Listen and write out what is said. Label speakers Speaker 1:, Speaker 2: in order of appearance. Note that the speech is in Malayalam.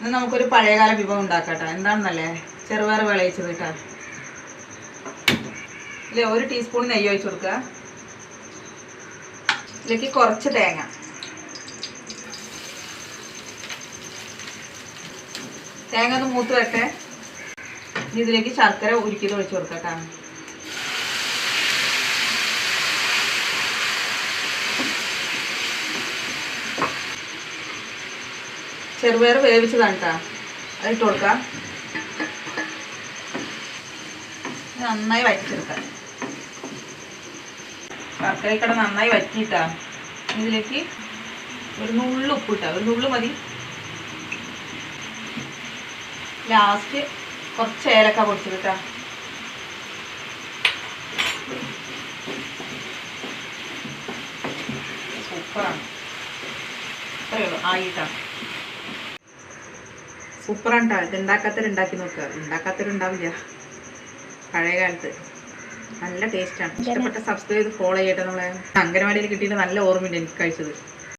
Speaker 1: ഇന്ന് നമുക്കൊരു പഴയകാല വിഭവം ഉണ്ടാക്കാം. എന്താണെന്നല്ലേ, ചെറുപയർ വിളയിച്ചത് കേട്ടോ. ഇല്ലേ, 1 ടീസ്പൂൺ നെയ്യ് ഒഴിച്ച് കൊടുക്കുക. ഇതിലേക്ക് കുറച്ച് തേങ്ങ, തേങ്ങ ഒന്ന് മൂത്ത് വരട്ടെ. ഇതിലേക്ക് ശർക്കര ഉരുക്കിയത് ഒഴിച്ച് കൊടുക്കാം കേട്ടോ. ചെറുപയർ വേവിച്ചതാണ് കേട്ടോ, അതിട്ട് കൊടുക്കാം. നന്നായി വറ്റിച്ചെടുക്കാം. ശർക്കരക്കട നന്നായി വറ്റിയിട്ടാ. ഇതിലേക്ക് ഒരു നുള്ളു ഉപ്പ് ഇട്ടാ, ഒരു നുള്ളു മതി. ലാസ്റ്റ് കുറച്ച് ഏലക്ക പൊടിച്ചത് കേട്ടോ. സൂപ്പറാണ്. അത്രയേ ഉള്ളൂ, ആയിട്ടാ. സൂപ്പറാണ് കേട്ടോ. ഇത് ഉണ്ടാക്കാത്തവരുണ്ടാക്കി നോക്കുക. ഉണ്ടാക്കാത്തവരുണ്ടാവില്ല പഴയ കാലത്ത്. നല്ല ടേസ്റ്റാണ്. ഇഷ്ടപ്പെട്ട സബ്സ്ക്രൈബ് ചെയ്ത് ഫോളോ ചെയ്യട്ടെ. നമ്മളെ അംഗനവാടിയിൽ കിട്ടിയിട്ട് നല്ല ഓർമ്മയുണ്ട് എനിക്ക് കഴിച്ചത്.